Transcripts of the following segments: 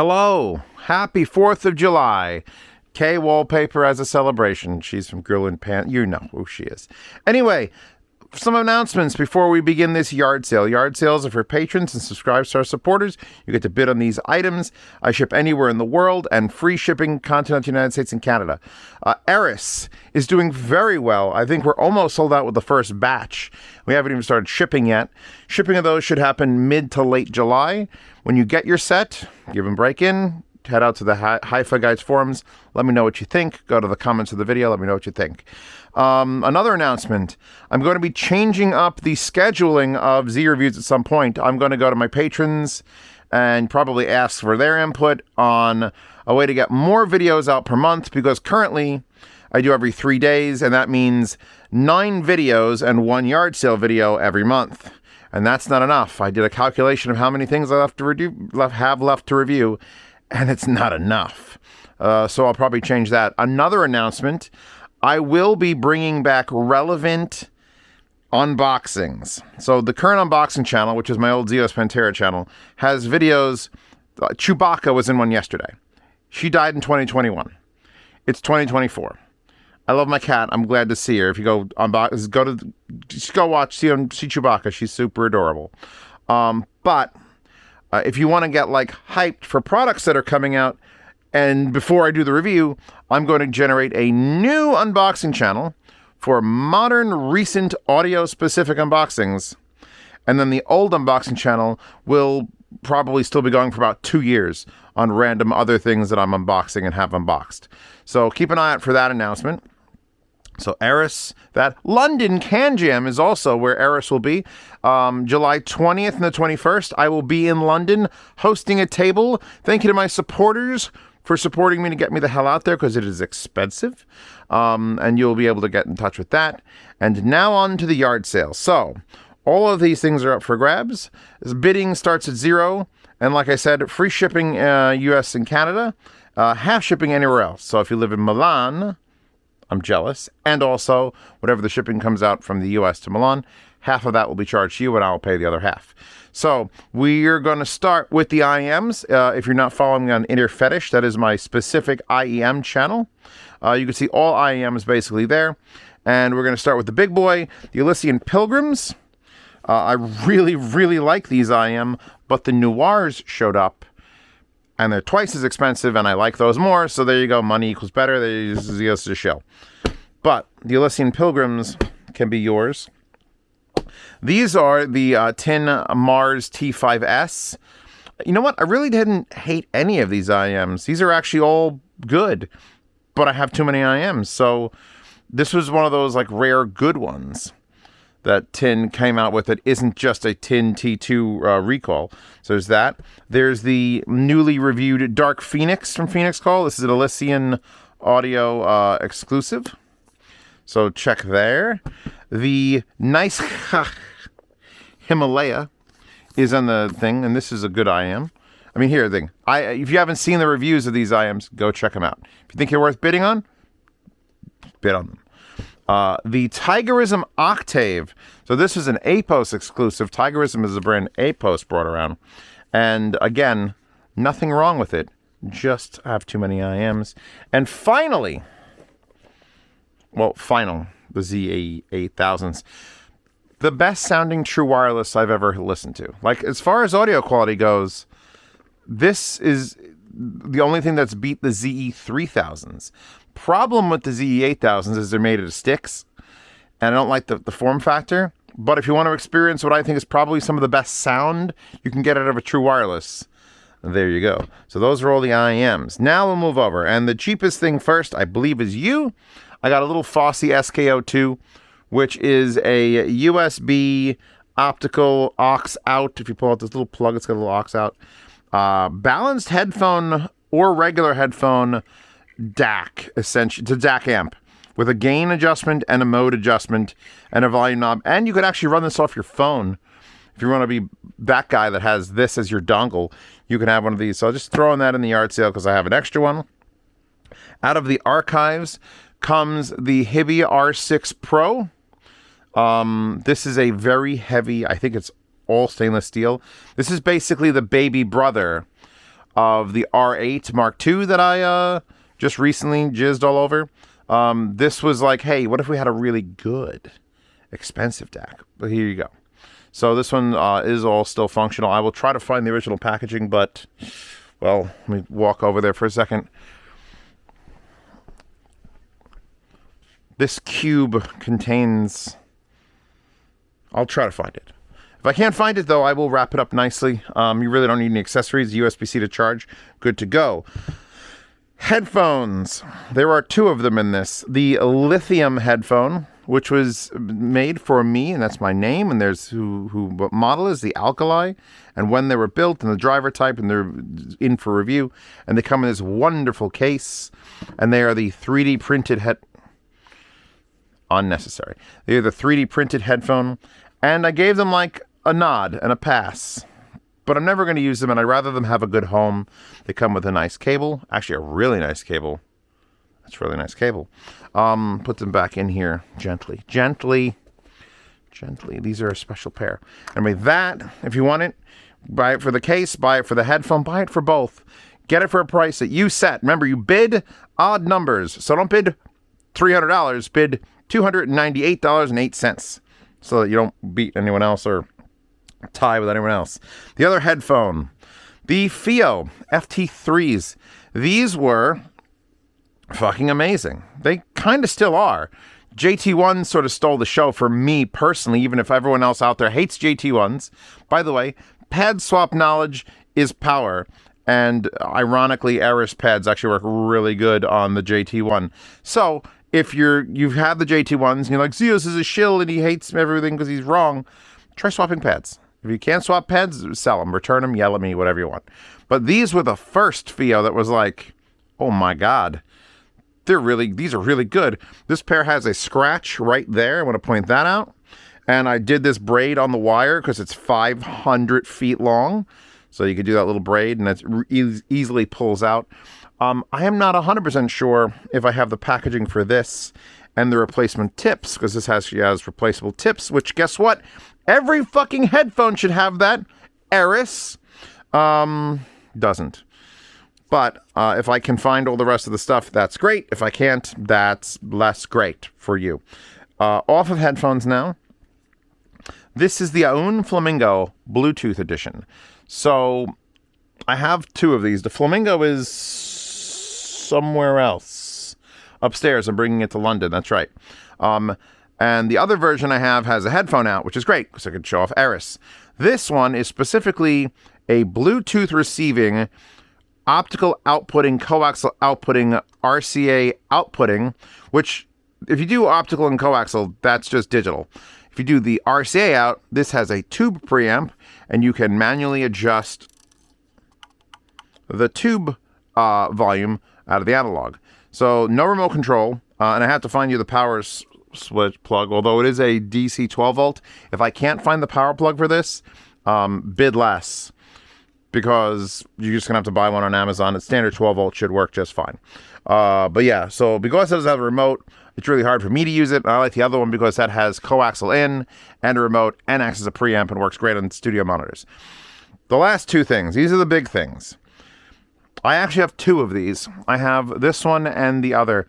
Hello. Happy 4th of July. Kay wallpaper as a celebration. She's from Grill and Pan. You know who she is. Anyway, some announcements before we begin this yard sale. Yard sales are for patrons and subscribers to our supporters. You get to bid on these items. I ship anywhere in the world and free shipping continental United States and Canada. Eris is doing very well. I think we're almost sold out with the first batch. We haven't even started shipping yet. Shipping of those should happen mid to late July. When you get your set, give them break-in. Head out to the Hi-Fi Guides forums. Let me know what you think. Go to the comments of the video. Let me know what you think. Another announcement. I'm going to be changing up the scheduling of Z reviews at some point. I'm going to go to my patrons and probably ask for their input on a way to get more videos out per month, because currently I do every 3 days, and that means 9 videos and 1 yard sale video every month. And that's not enough. I did a calculation of how many things I have left to review, and it's not enough. So I'll probably change that. Another announcement, I will be bringing back relevant unboxings. So the current unboxing channel, which is my old Zeospantera channel, has videos. Chewbacca was in one yesterday. She died in 2021. It's 2024. I love my cat. I'm glad to see her. If you go unbox, just go watch, see Chewbacca. She's super adorable. But if you want to get like hyped for products that are coming out, and before I do the review, I'm going to generate a new unboxing channel for modern, recent, audio-specific unboxings. And then the old unboxing channel will probably still be going for about 2 years on random other things that I'm unboxing and have unboxed. So keep an eye out for that announcement. So Eris, that London Can Jam is also where Eris will be. July 20th and the 21st, I will be in London hosting a table. Thank you to my supporters for supporting me to get me the hell out there, because it is expensive. And you'll be able to get in touch with that. And now on to the yard sale. So all of these things are up for grabs. This bidding starts at $0. And like I said, free shipping US and Canada, half shipping anywhere else. So if you live in Milan, I'm jealous. And also, whatever the shipping comes out from the US to Milan, half of that will be charged to you, and I'll pay the other half. So we're going to start with the IEMs. If you're not following me on Inner Fetish, that is my specific IEM channel. You can see all IEMs basically there. And we're going to start with the big boy, the Elysian Pilgrims. I really, really like these IEM, but the Noirs showed up. And they're twice as expensive, and I like those more. So there you go. Money equals better. This is a show. But the Elysian Pilgrims can be yours. These are the Tin Mars T5S. You know what? I really didn't hate any of these IMs. These are actually all good, but I have too many IMs. So this was one of those like rare good ones that Tin came out with. It isn't just a Tin T2 recall. So there's that. There's the newly reviewed Dark Phoenix from Phoenix Call. This is an Elysian audio exclusive. So check there. The nice Himalaya is on the thing, and this is a good IM. I mean, here, the thing. If you haven't seen the reviews of these IMs, go check them out. If you think you're worth bidding on, bid on them. The Tigerism Octave. So this is an APOS exclusive. Tigerism is a brand APOS brought around. And again, nothing wrong with it. Just have too many IMs. And finally, the Z8000s. The best sounding true wireless I've ever listened to. Like, as far as audio quality goes, this is the only thing that's beat the ZE3000s. Problem with the ZE8000s is they're made out of sticks, and I don't like the form factor. But if you want to experience what I think is probably some of the best sound you can get out of a true wireless, there you go. So those are all the IEMs. Now we'll move over, and the cheapest thing first, I believe, is you. I got a little Fosse SK02, which is a USB optical aux out. If you pull out this little plug, it's got a little aux out. Balanced headphone or regular headphone DAC, essentially, to DAC amp, with a gain adjustment and a mode adjustment and a volume knob. And you could actually run this off your phone. If you want to be that guy that has this as your dongle, you can have one of these. So I'll just throw in that in the yard sale because I have an extra one. Out of the archives comes the Hibi R6 Pro. This is a very heavy, I think it's all stainless steel. This is basically the baby brother of the R8 Mark II that I just recently jizzed all over. This was like, hey, what if we had a really good, expensive DAC? But here you go. So this one is all still functional. I will try to find the original packaging, but, well, let me walk over there for a second. This cube contains... I'll try to find it. If I can't find it, though, I will wrap it up nicely. You really don't need any accessories. USB-C to charge. Good to go. Headphones. There are two of them in this. The lithium headphone, which was made for me, and that's my name, and there's what model is, the Alkali, and when they were built, and the driver type, and they're in for review, and they come in this wonderful case, and they are the 3D printed unnecessary. They are the 3D printed headphone, and I gave them like a nod and a pass. But I'm never going to use them, and I'd rather them have a good home. They come with a nice cable. Actually, a really nice cable. That's a really nice cable. Put them back in here gently. Gently. These are a special pair. Anyway, that, if you want it, buy it for the case, buy it for the headphone, buy it for both. Get it for a price that you set. Remember, you bid odd numbers. So don't bid $300. Bid $298.08. So that you don't beat anyone else or tie with anyone else. The other headphone, the FIO FT3s. These were fucking amazing. They kind of still are. JT1 sort of stole the show for me personally, even if everyone else out there hates JT1s. By the way, pad swap knowledge is power. And ironically, Eris pads actually work really good on the JT1. So if you've had the JT1s and you're like, Zeos is a shill and he hates everything because he's wrong, try swapping pads. If you can't swap pads, sell them, return them, yell at me, whatever you want. But these were the first FIO that was like, oh my God, these are really good. This pair has a scratch right there. I want to point that out. And I did this braid on the wire because it's 500 feet long. So you could do that little braid and it easily pulls out. I am not 100% sure if I have the packaging for this and the replacement tips, because this has replaceable tips, which guess what? Every fucking headphone should have that. Eris doesn't. But if I can find all the rest of the stuff, that's great. If I can't, that's less great for you. Off of headphones now. This is the Audiophile Flamingo Bluetooth edition. So I have two of these. The Flamingo is somewhere else. Upstairs. I'm bringing it to London. That's right. And the other version I have has a headphone out, which is great because I could show off Eris. This one is specifically a Bluetooth receiving, optical outputting, coaxial outputting, RCA outputting, which if you do optical and coaxial, that's just digital. If you do the RCA out, this has a tube preamp, and you can manually adjust the tube volume out of the analog. So no remote control, and I have to find you the power switch plug, although it is a DC 12 volt. If I can't find the power plug for this, bid less, because you're just gonna have to buy one on Amazon. Its standard 12 volt should work just fine. But yeah, so because it doesn't have a remote, it's really hard for me to use it. I like the other one because that has coaxial in and a remote and acts as a preamp and works great on studio monitors. The last two things, these are the big things. I actually have two of these. I have this one and the other.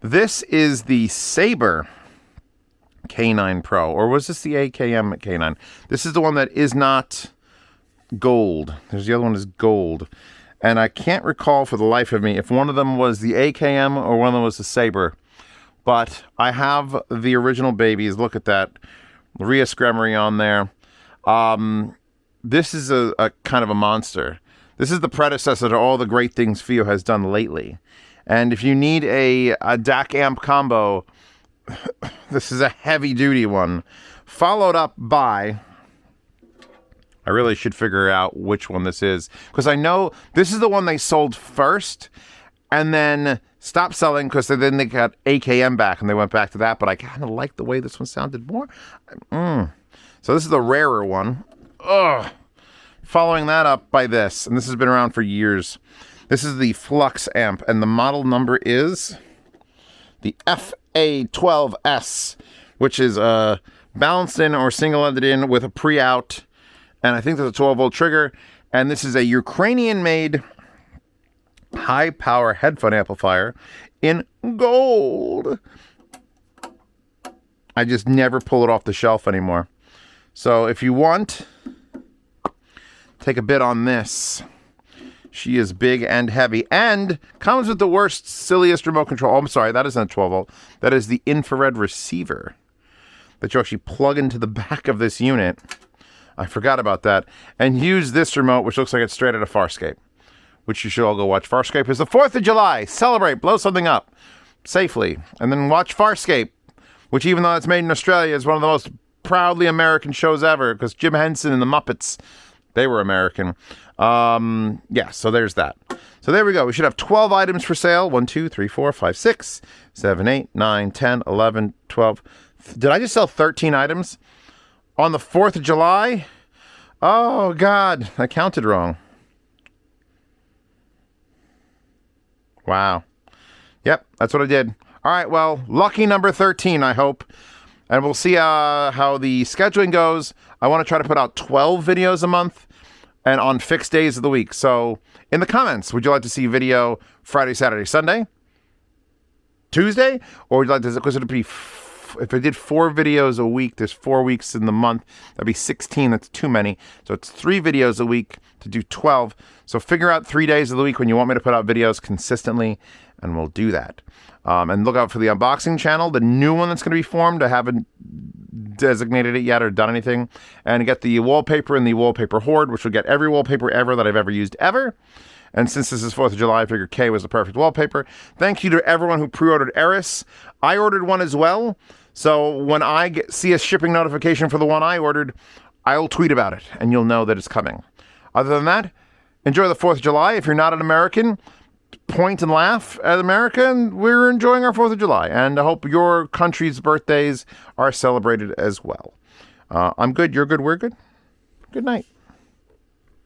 This is the Sabre K9 Pro, or was this the AKM K9? This is the one that is not gold. There's the other one is gold. And I can't recall for the life of me if one of them was the AKM or one of them was the Sabre. But I have the original babies. Look at that. Maria Scremery on there. This is a kind of a monster. This is the predecessor to all the great things FIO has done lately. And if you need a DAC amp combo, this is a heavy-duty one. Followed up by... I really should figure out which one this is, because I know this is the one they sold first and then stopped selling because then they got AKM back and they went back to that, but I kind of like the way this one sounded more. So this is the rarer one. Ugh. Following that up by this, and this has been around for years. This is the Flux amp, and the model number is the FA12S, which is balanced in or single-ended in with a pre-out. And I think there's a 12-volt trigger. And this is a Ukrainian-made high power headphone amplifier in gold. I just never pull it off the shelf anymore. So if you want, take a bid on this. She is big and heavy and comes with the worst, silliest remote control. Oh, I'm sorry, that isn't a 12 volt. That is the infrared receiver that you actually plug into the back of this unit. I forgot about that. And use this remote, which looks like it's straight out of Farscape, which you should all go watch. Farscape is the 4th of July. Celebrate, blow something up safely. And then watch Farscape, which even though it's made in Australia, is one of the most proudly American shows ever, because Jim Henson and the Muppets, they were American. Yeah, so there's that. So there we go. We should have 12 items for sale. 1, 2, 3, 4, 5, 6, 7, 8, 9, 10, 11, 12. Did I just sell 13 items on the 4th of July? Oh, God. I counted wrong. Wow. Yep, that's what I did. All right, well, lucky number 13, I hope. And we'll see how the scheduling goes. I want to try to put out 12 videos a month and on fixed days of the week. So in the comments, would you like to see video Friday, Saturday, Sunday, Tuesday? Or would you like to, because it would be, if I did 4 videos a week, there's 4 weeks in the month, that'd be 16. That's too many. So it's 3 videos a week to do 12. So figure out 3 days of the week when you want me to put out videos consistently, and we'll do that. And look out for the unboxing channel, the new one that's going to be formed. I haven't designated it yet or done anything. And get the wallpaper and the wallpaper hoard, which will get every wallpaper ever that I've ever used ever. And since this is 4th of July, I figured K was the perfect wallpaper. Thank you to everyone who pre-ordered Eris. I ordered one as well. So when I see a shipping notification for the one I ordered, I'll tweet about it and you'll know that it's coming. Other than that, enjoy the 4th of July. If you're not an American, point and laugh at America, and we're enjoying our 4th of July. And I hope your country's birthdays are celebrated as well. I'm good, you're good, we're good. Good night.